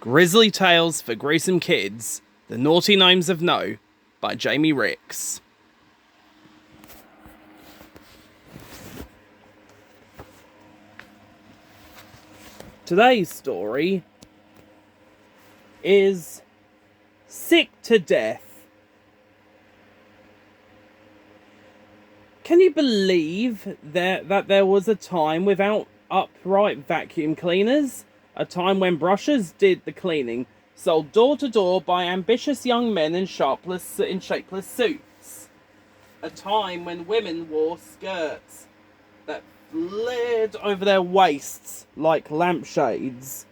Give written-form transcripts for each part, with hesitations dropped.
Grisly Tales for Gruesome Kids, The Naughty Gnomes of No, by Jamie Ricks. Today's story is Sick to Death. Can you believe that there was a time without upright vacuum cleaners? A time when brushers did the cleaning, sold door to door by ambitious young men in shapeless suits. A time when women wore skirts that flared over their waists like lampshades,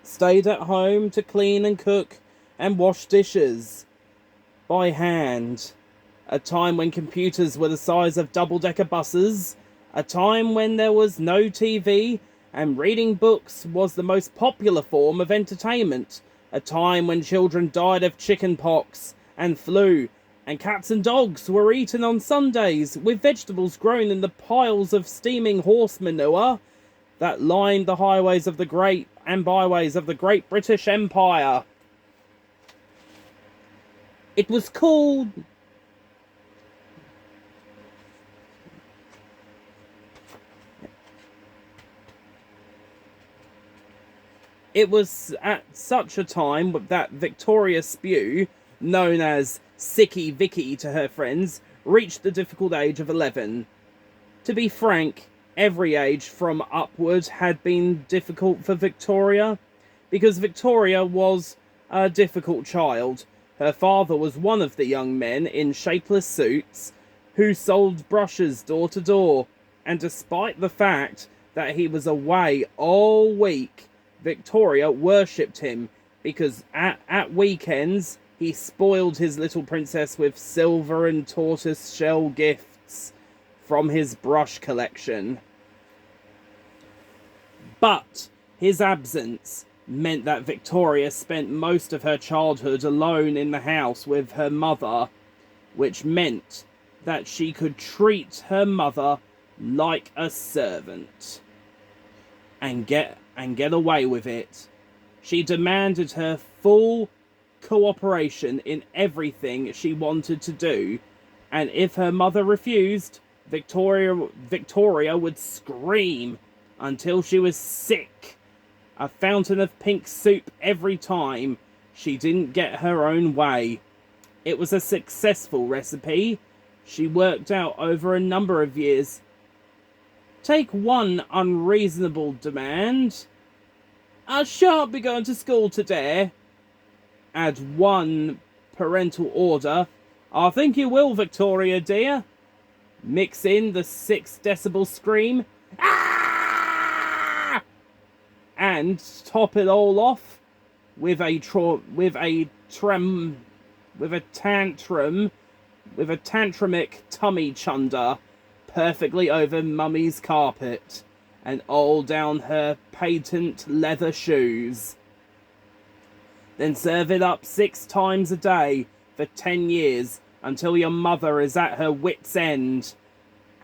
stayed at home to clean and cook and wash dishes by hand. A time when computers were the size of double-decker buses. A time when there was no TV and reading books was the most popular form of entertainment. A time when children died of chicken pox and flu, and cats and dogs were eaten on Sundays with vegetables grown in the piles of steaming horse manure that lined the highways of the great and byways of the great British Empire. It was called It was at such a time that Victoria Spew, known as Sicky Vicky to her friends, reached the difficult age of 11. To be frank, every age from upward had been difficult for Victoria, because Victoria was a difficult child. Her father was one of the young men in shapeless suits who sold brushes door to door, and despite the fact that he was away all week, Victoria worshipped him because at weekends he spoiled his little princess with silver and tortoise shell gifts from his brush collection. But his absence meant that Victoria spent most of her childhood alone in the house with her mother, which meant that she could treat her mother like a servant and get away with it. She demanded her full cooperation in everything she wanted to do, and if her mother refused, Victoria would scream until she was sick, a fountain of pink soup every time she didn't get her own way. It was a successful recipe she worked out over a number of years. Take one unreasonable demand. I shan't be going to school today. Add one parental order. I think you will, Victoria dear. Mix in the 6-decibel scream. Ah! And top it all off with a tantramic tummy chunder perfectly over Mummy's carpet and all down her patent leather shoes. Then serve it up 6 times a day for 10 years until your mother is at her wit's end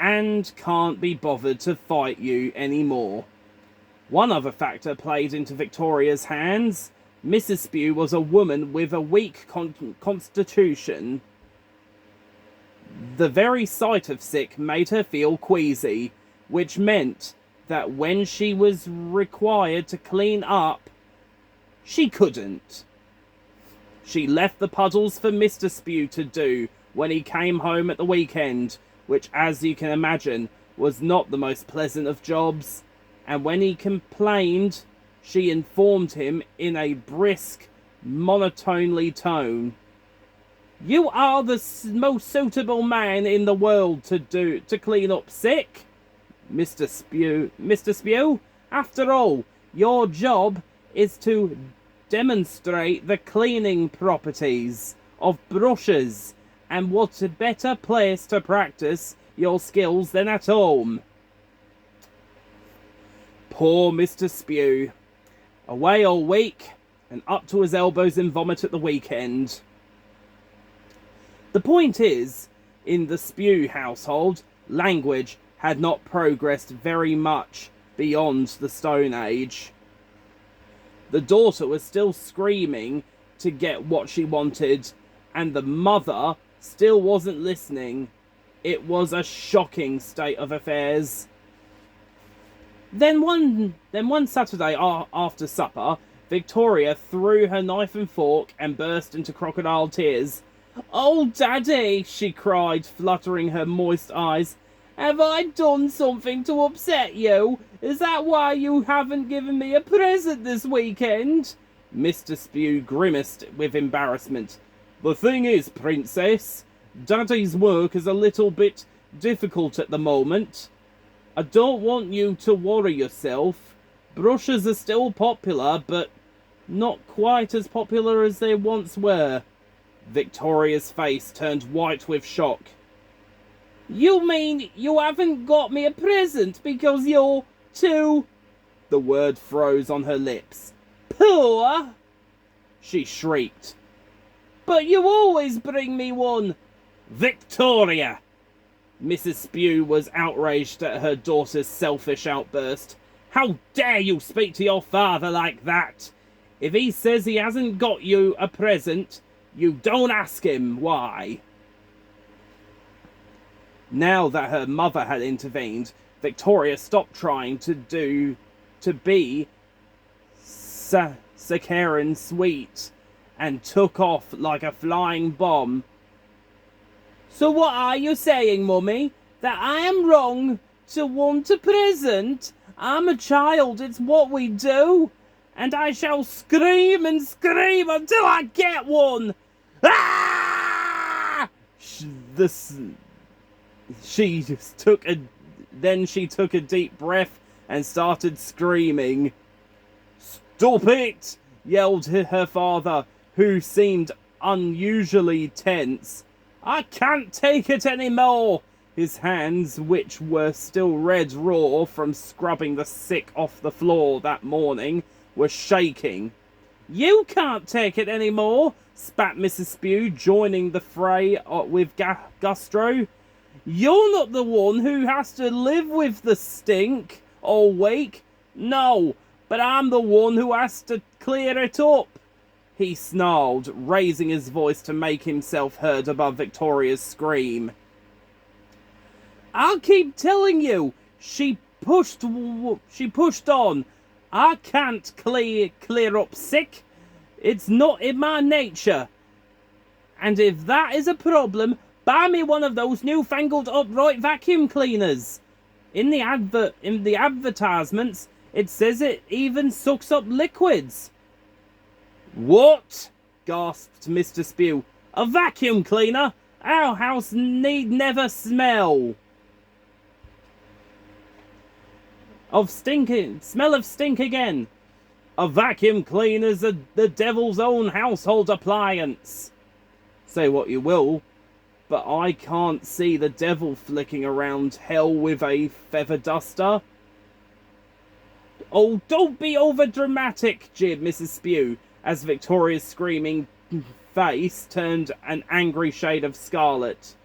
and can't be bothered to fight you anymore. One other factor played into Victoria's hands. Mrs. Spew was a woman with a weak constitution. The very sight of sick made her feel queasy, which meant that when she was required to clean up, she couldn't. She left the puddles for Mr. Spew to do when he came home at the weekend, which, as you can imagine, was not the most pleasant of jobs, and when he complained, she informed him in a brisk, monotonely tone. You are the most suitable man in the world to clean up sick, Mr. Spew. After all, your job is to demonstrate the cleaning properties of brushes, and what a better place to practice your skills than at home. Poor Mr. Spew. Away all week, and up to his elbows in vomit at the weekend. The point is, in the Spew household, language had not progressed very much beyond the Stone Age. The daughter was still screaming to get what she wanted, and the mother still wasn't listening. It was a shocking state of affairs. Then one Saturday after supper, Victoria threw her knife and fork and burst into crocodile tears. "Oh, Daddy," she cried, fluttering her moist eyes. "Have I done something to upset you? Is that why you haven't given me a present this weekend?" Mr. Spew grimaced with embarrassment. "The thing is, Princess, Daddy's work is a little bit difficult at the moment. I don't want you to worry yourself. Brushes are still popular, but not quite as popular as they once were." Victoria's face turned white with shock. "You mean you haven't got me a present because you're too..." The word froze on her lips. "Poor?" she shrieked. "But you always bring me one." "Victoria!" Mrs. Spew was outraged at her daughter's selfish outburst. "How dare you speak to your father like that? If he says he hasn't got you a present, you don't ask him why." Now that her mother had intervened, Victoria stopped trying to be saccharine sweet and took off like a flying bomb. "So what are you saying, Mummy? That I am wrong to want a present? I'm a child, it's what we do. And I shall scream and scream until I get one. Ah!" Then she took a deep breath and started screaming. "Stop it!" yelled her father, who seemed unusually tense. "I can't take it anymore." His hands, which were still red raw from scrubbing the sick off the floor that morning, were shaking. "You can't take it anymore," spat Mrs. Spew, joining the fray with gusto. "You're not the one who has to live with the stink all week. No, but I'm the one who has to clear it up," he snarled, raising his voice to make himself heard above Victoria's scream. "I'll keep telling you," she pushed on. "I can't clear up sick. It's not in my nature. And if that is a problem, buy me one of those newfangled upright vacuum cleaners. In the advertisements, it says it even sucks up liquids." "What?" gasped Mr. Spew. "A vacuum cleaner? Our house need never smell of stink again. A vacuum cleaner's the devil's own household appliance. Say what you will, but I can't see the devil flicking around hell with a feather duster." "Oh, don't be over dramatic," jeered Mrs. Spew, as Victoria's screaming face turned an angry shade of scarlet.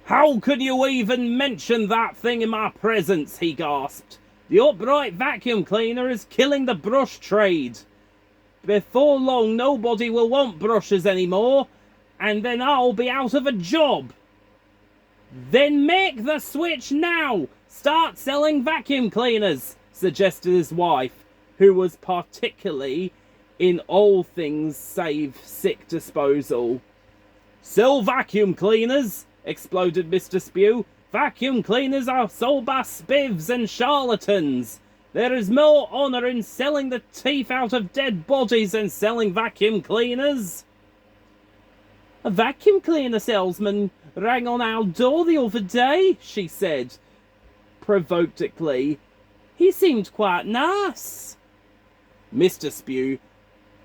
"How could you even mention that thing in my presence?" he gasped. "The upright vacuum cleaner is killing the brush trade. Before long, nobody will want brushes anymore, and then I'll be out of a job." "Then make the switch now. Start selling vacuum cleaners," suggested his wife, who was particularly in all things save sick disposal. "Sell vacuum cleaners?" exploded Mr. Spew. "Vacuum cleaners are sold by spivs and charlatans. There is more honour in selling the teeth out of dead bodies than selling vacuum cleaners." "A vacuum cleaner salesman rang on our door the other day," she said provocatively. "He seemed quite nice." Mr. Spew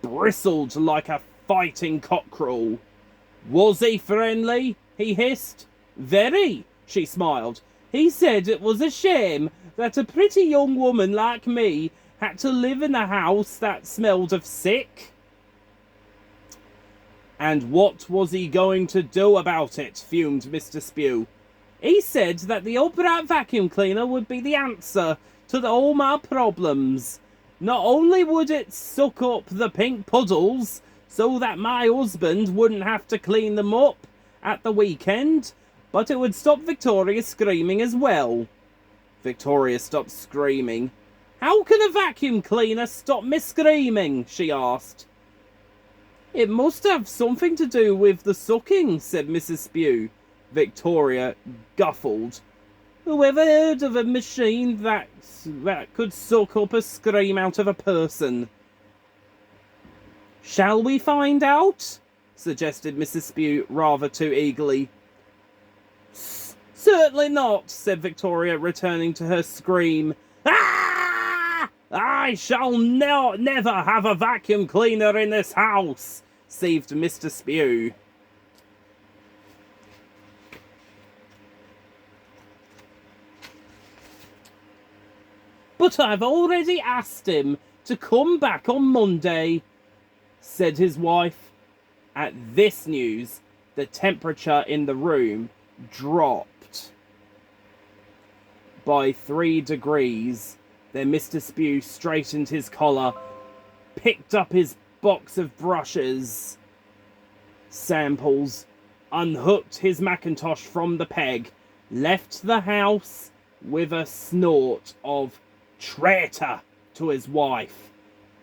bristled like a fighting cockerel. "Was he friendly?" he hissed. "Very," she smiled. "He said it was a shame that a pretty young woman like me had to live in a house that smelled of sick." "And what was he going to do about it?" fumed Mr. Spew. "He said that the upright vacuum cleaner would be the answer to all my problems. Not only would it suck up the pink puddles so that my husband wouldn't have to clean them up at the weekend, but it would stop Victoria screaming as well. Victoria stopped screaming. How can a vacuum cleaner stop me screaming? She asked. It must have something to do with the sucking, said Mrs. Spew. Victoria guffled. Who ever heard of a machine that could suck up a scream out of a person? Shall we find out? Suggested Mrs. Spew rather too eagerly. Certainly not, said Victoria, returning to her scream. Ah! I shall never have a vacuum cleaner in this house, seethed Mr. Spew. But I've already asked him to come back on Monday, said his wife. At this news, the temperature in the room dropped by 3 degrees. Then Mr. Spew straightened his collar, picked up his box of brushes, samples, unhooked his Macintosh from the peg, left the house with a snort of traitor to his wife.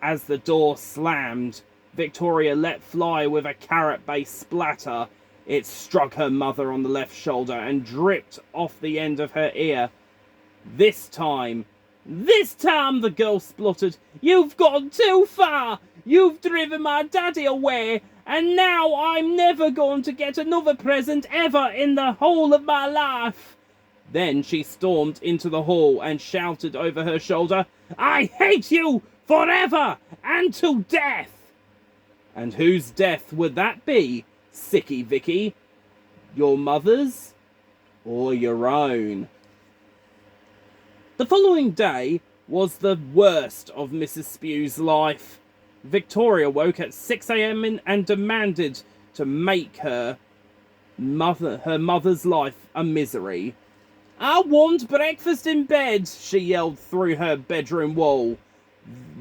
As the door slammed, Victoria let fly with a carrot-based splatter. It struck her mother on the left shoulder and dripped off the end of her ear. This time, the girl spluttered. You've gone too far. You've driven my daddy away, and now I'm never going to get another present ever in the whole of my life. Then she stormed into the hall and shouted over her shoulder, I hate you forever and to death. And whose death would that be, Sicky Vicky? Your mother's or your own? The following day was the worst of Mrs. Spew's life. Victoria woke at 6 a.m. and demanded to make her mother's life a misery. I want breakfast in bed, she yelled through her bedroom wall.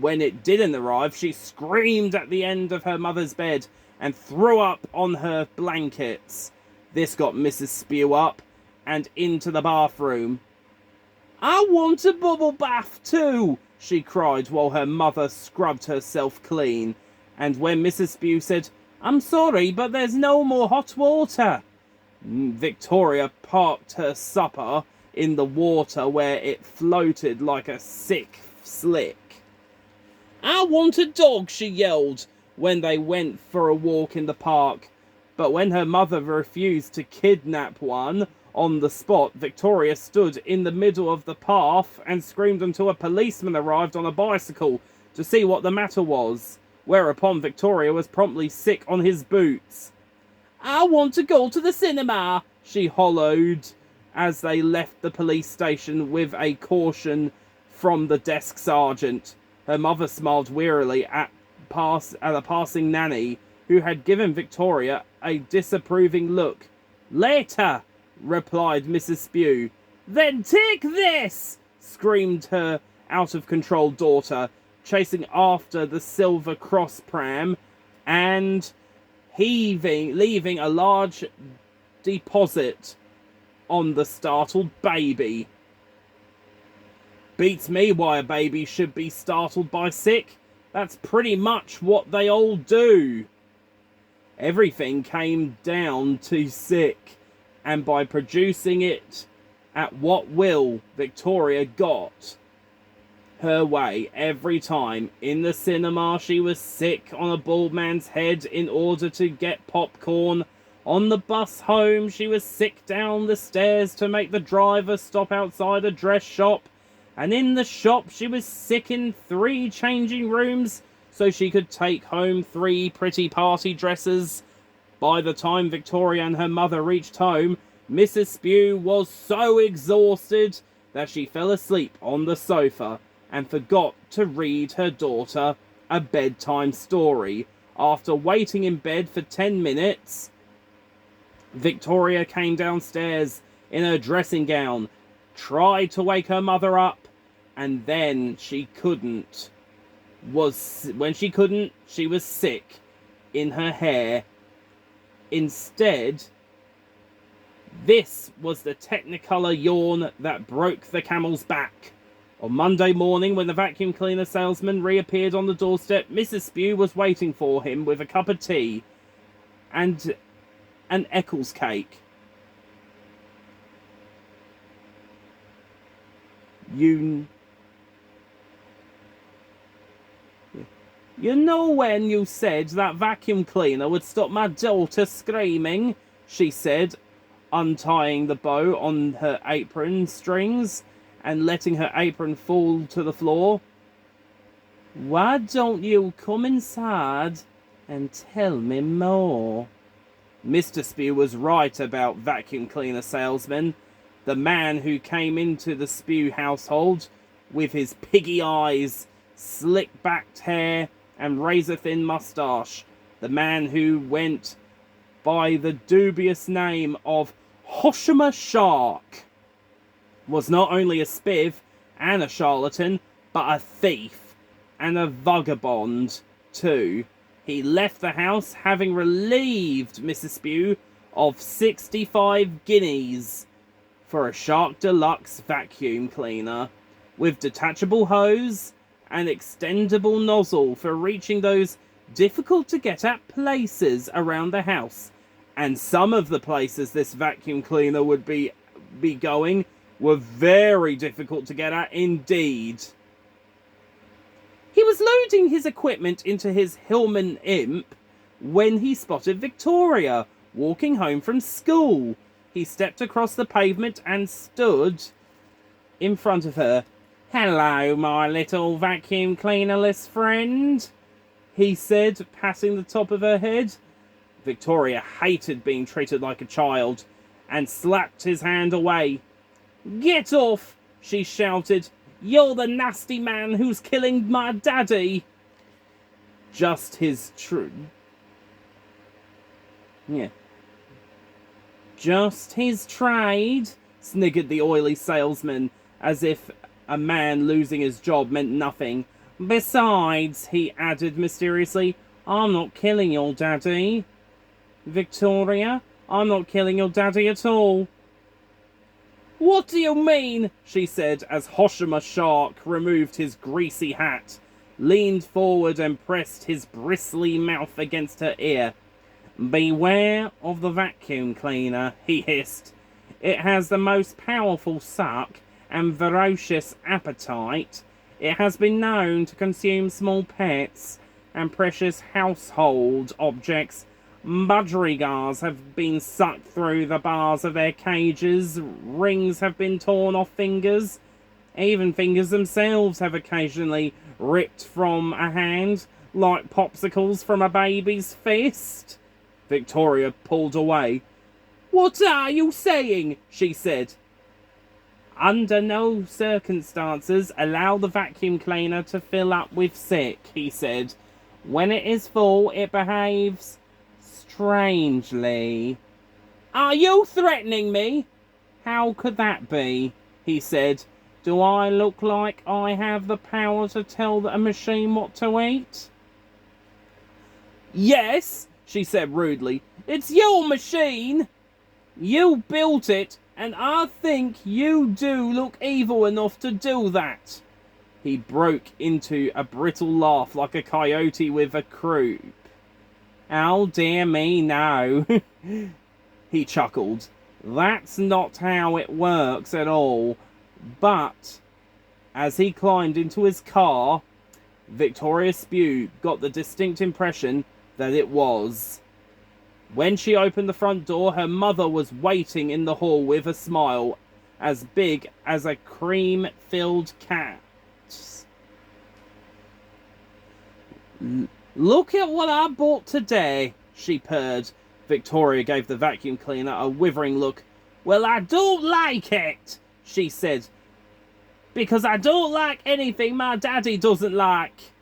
When it didn't arrive, she screamed at the end of her mother's bed and threw up on her blankets. This got Mrs. Spew up and into the bathroom. I want a bubble bath too, she cried while her mother scrubbed herself clean. And when Mrs. Spew said, I'm sorry, but there's no more hot water, Victoria parked her supper in the water where it floated like a sick slick. I want a dog, she yelled when they went for a walk in the park. But when her mother refused to kidnap one on the spot, Victoria stood in the middle of the path and screamed until a policeman arrived on a bicycle to see what the matter was, whereupon Victoria was promptly sick on his boots. I want to go to the cinema, she hollowed as they left the police station with a caution from the desk sergeant. Her mother smiled wearily at a passing nanny who had given Victoria a disapproving look. Later, replied Mrs. Spew. Then take this, screamed her out-of-control daughter, chasing after the Silver Cross pram and leaving a large deposit on the startled baby. Beats me why a baby should be startled by sick. That's pretty much what they all do. Everything came down to sick, and by producing it at what will, Victoria got her way every time. In the cinema, she was sick on a bald man's head in order to get popcorn. On the bus home, she was sick down the stairs to make the driver stop outside a dress shop. And in the shop, she was sick in 3 changing rooms so she could take home 3 pretty party dresses. By the time Victoria and her mother reached home, Mrs. Spew was so exhausted that she fell asleep on the sofa and forgot to read her daughter a bedtime story. After waiting in bed for 10 minutes, Victoria came downstairs in her dressing gown, tried to wake her mother up, and then she couldn't. was, when she couldn't, she was sick in her hair. Instead, this was the Technicolor yawn that broke the camel's back. On Monday morning, when the vacuum cleaner salesman reappeared on the doorstep, Mrs. Spew was waiting for him with a cup of tea and an Eccles cake. You know when you said that vacuum cleaner would stop my daughter screaming, she said, untying the bow on her apron strings and letting her apron fall to the floor. Why don't you come inside and tell me more? Mr. Spew was right about vacuum cleaner salesman, the man who came into the Spew household with his piggy eyes, slick-backed hair, and razor-thin moustache. The man who went by the dubious name of Hoshima Shark was not only a spiv and a charlatan, but a thief and a vagabond too. He left the house having relieved Mrs. Spew of 65 guineas for a Shark Deluxe vacuum cleaner with detachable hose and extendable nozzle for reaching those difficult to get at places around the house. And some of the places this vacuum cleaner would be going were very difficult to get at indeed. He was loading his equipment into his Hillman Imp when he spotted Victoria walking home from school. He stepped across the pavement and stood in front of her. Hello, my little vacuum cleanerless friend, he said, patting the top of her head. Victoria hated being treated like a child and slapped his hand away. Get off, she shouted. You're the nasty man who's killing my daddy. Just his trade, sniggered the oily salesman, as if a man losing his job meant nothing. Besides, he added mysteriously, I'm not killing your daddy. Victoria, I'm not killing your daddy at all. What do you mean? She said, as Hoshima Shark removed his greasy hat, leaned forward and pressed his bristly mouth against her ear. Beware of the vacuum cleaner, he hissed. It has the most powerful suck and ferocious appetite. It has been known to consume small pets and precious household objects. Budgerigars have been sucked through the bars of their cages. Rings have been torn off fingers. Even fingers themselves have occasionally ripped from a hand, like popsicles from a baby's fist. Victoria pulled away. What are you saying? She said. Under no circumstances allow the vacuum cleaner to fill up with sick, he said. When it is full, it behaves strangely. Are you threatening me? How could that be? He said. Do I look like I have the power to tell a machine what to eat? Yes, she said rudely. It's your machine. You built it, and I think you do look evil enough to do that. He broke into a brittle laugh like a coyote with a croup. Oh dear me, no. He chuckled. That's not how it works at all. But, as he climbed into his car, Victoria Spew got the distinct impression that it was. When she opened the front door, her mother was waiting in the hall with a smile as big as a cream-filled cat's. Look at what I bought today, she purred. Victoria gave the vacuum cleaner a withering look. Well, I don't like it, she said, because I don't like anything my daddy doesn't like.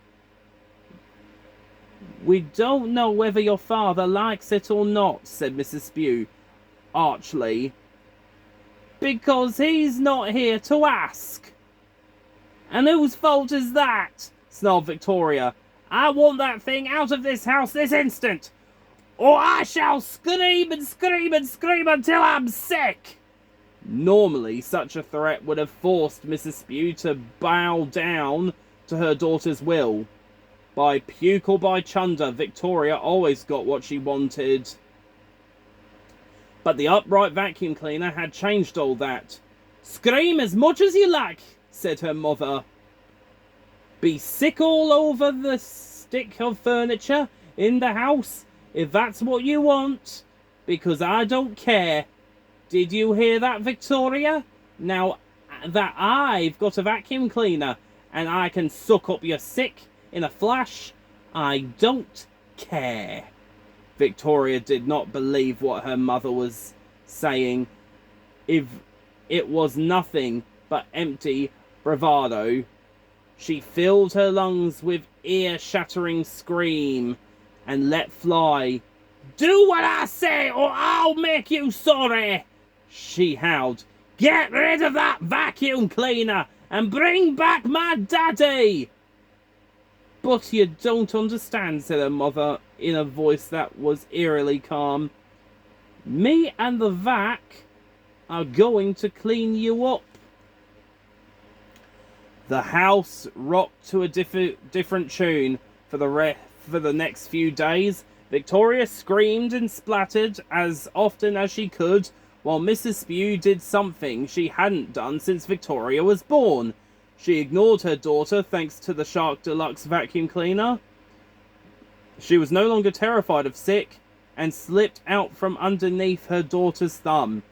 We don't know whether your father likes it or not, said Mrs. Spew, archly. Because he's not here to ask. And whose fault is that? snarled Victoria. "I want that thing out of this house this instant, or I shall scream and scream and scream until I'm sick." Normally, such a threat would have forced Mrs. Spew to bow down to her daughter's will. By puke or by chunder, Victoria always got what she wanted. But the upright vacuum cleaner had changed all that. "Scream as much as you like," said her mother. "Be sick all over the stick of furniture in the house, if that's what you want, because I don't care. Did you hear that, Victoria? Now that I've got a vacuum cleaner and I can suck up your sick in a flash, I don't care." Victoria did not believe what her mother was saying. If it was nothing but empty bravado, she filled her lungs with ear-shattering scream and let fly. "Do what I say or I'll make you sorry," she howled. "Get rid of that vacuum cleaner and bring back my daddy." "But you don't understand," said her mother in a voice that was eerily calm. "Me and the vac are going to clean you up." The house rocked to a different tune for the next few days. Victoria screamed and splattered as often as she could, while Mrs. Spew did something she hadn't done since Victoria was born. She ignored her daughter thanks to the Shark Deluxe vacuum cleaner. She was no longer terrified of sick and slipped out from underneath her daughter's thumb.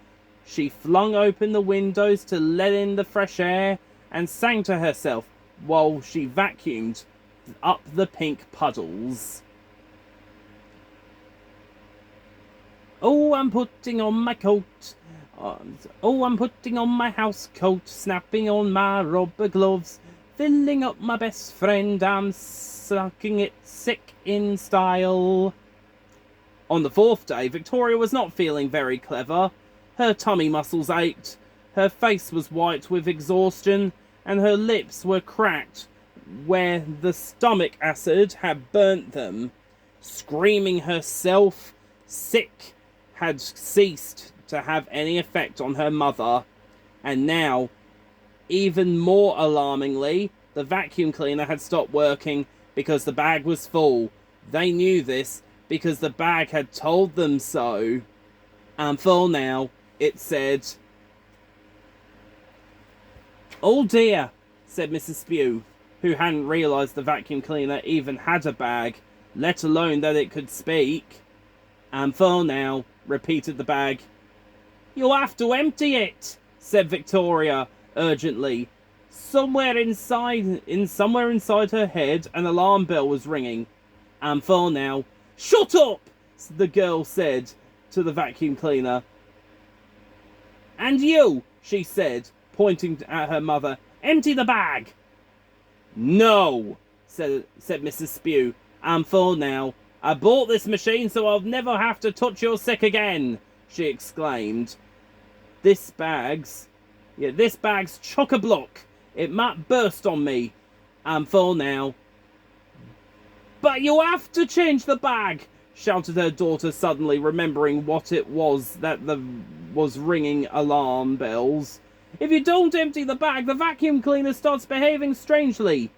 She flung open the windows to let in the fresh air and sang to herself while she vacuumed up the pink puddles. "Oh, I'm putting on my coat. Oh, I'm putting on my house coat, snapping on my rubber gloves, filling up my best friend, I'm sucking it sick in style." On the fourth day, Victoria was not feeling very clever. Her tummy muscles ached, her face was white with exhaustion, and her lips were cracked where the stomach acid had burnt them. Screaming herself sick had ceased to have any effect on her mother, and now, even more alarmingly, the vacuum cleaner had stopped working because the bag was full. They knew this because the bag had told them so. "I'm full now," it said. "Oh dear," said Mrs. Spew, who hadn't realised the vacuum cleaner even had a bag, let alone that it could speak. "I'm full now," repeated the bag. "You'll have to empty it," said Victoria urgently. Somewhere inside her head, an alarm bell was ringing. "I'm full now." "Shut up," the girl said to the vacuum cleaner. "And you," she said, pointing at her mother, "empty the bag." "No," said Mrs. Spew. "I'm full now. I bought this machine so I'll never have to touch your sick again," she exclaimed. This bag's chock-a-block. It might burst on me. I'm full now." "But you have to change the bag," shouted her daughter, suddenly remembering what it was that was ringing alarm bells. "If you don't empty the bag, the vacuum cleaner starts behaving strangely."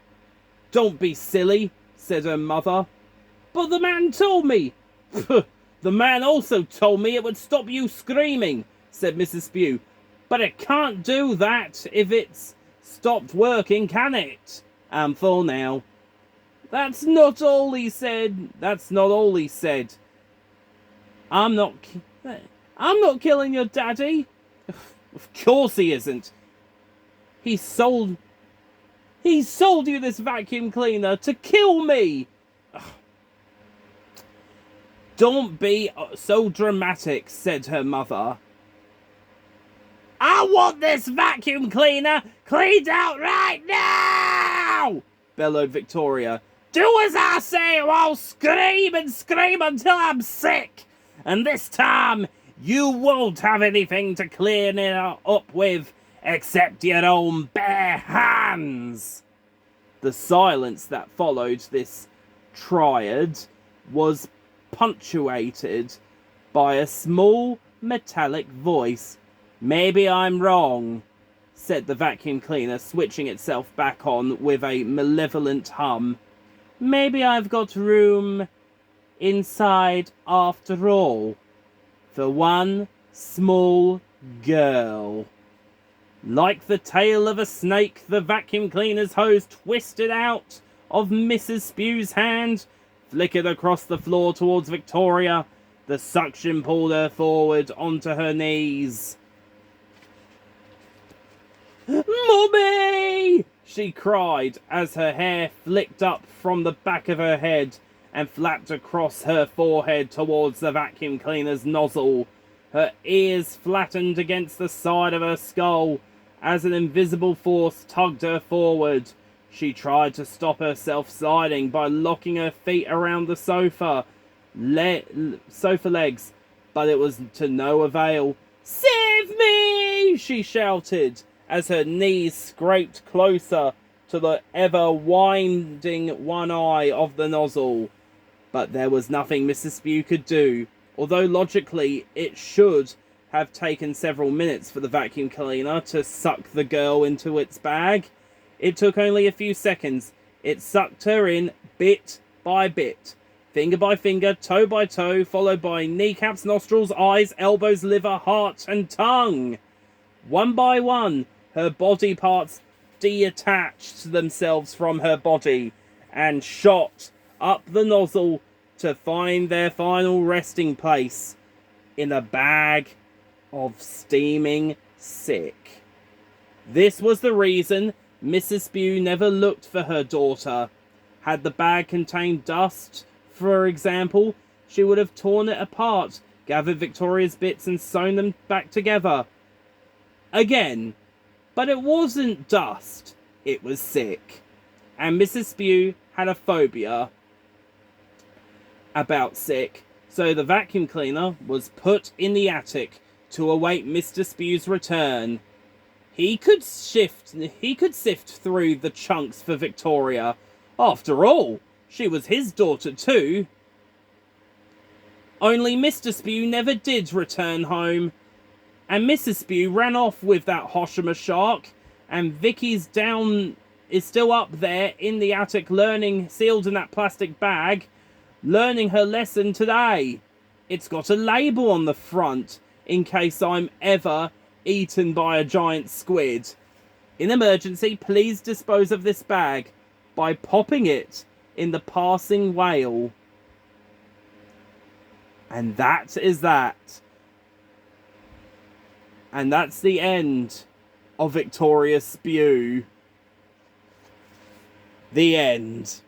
"Don't be silly," said her mother. "But the man told me." "The man also told me it would stop you screaming," said Mrs. Spew. "But it can't do that if it's stopped working, can it? I'm full now." That's not all he said. I'm not killing your daddy." "Of course he isn't. He sold you this vacuum cleaner to kill me." "Don't be so dramatic," said her mother. "I want this vacuum cleaner cleaned out right now!" bellowed Victoria. "Do as I say or I'll scream and scream until I'm sick. And this time, you won't have anything to clean it up with except your own bare hands." The silence that followed this triad was punctuated by a small metallic voice. "Maybe I'm wrong," said the vacuum cleaner, switching itself back on with a malevolent hum. "Maybe I've got room inside after all, for one small girl." Like the tail of a snake, the vacuum cleaner's hose twisted out of Mrs. Spew's hand, flickered across the floor towards Victoria. The suction pulled her forward onto her knees. "Mummy!" she cried as her hair flicked up from the back of her head and flapped across her forehead towards the vacuum cleaner's nozzle. Her ears flattened against the side of her skull as an invisible force tugged her forward. She tried to stop herself sliding by locking her feet around the sofa legs, but it was to no avail. "Save me!" she shouted as her knees scraped closer to the ever-winding one eye of the nozzle. But there was nothing Mrs. Spew could do. Although logically it should have taken several minutes for the vacuum cleaner to suck the girl into its bag, it took only a few seconds. It sucked her in bit by bit, finger by finger, toe by toe, followed by kneecaps, nostrils, eyes, elbows, liver, heart, and tongue. One by one, her body parts detached themselves from her body and shot up the nozzle to find their final resting place in a bag of steaming sick. This was the reason Mrs. Spew never looked for her daughter. Had the bag contained dust, for example, she would have torn it apart, gathered Victoria's bits and sewn them back together again. But it wasn't dust, it was sick. And Mrs. Spew had a phobia about sick, so the vacuum cleaner was put in the attic to await Mr. Spew's return. He could sift through the chunks for Victoria. After all, she was his daughter too. Only Mr. Spew never did return home, and Mrs. Spew ran off with that Hoshima shark, and Vicky's is still up there in the attic learning, sealed in that plastic bag, learning her lesson today. It's got a label on the front in case I'm ever eaten by a giant squid. In emergency, please dispose of this bag by popping it in the passing whale. And that is that. And that's the end of Victoria Spew. The end.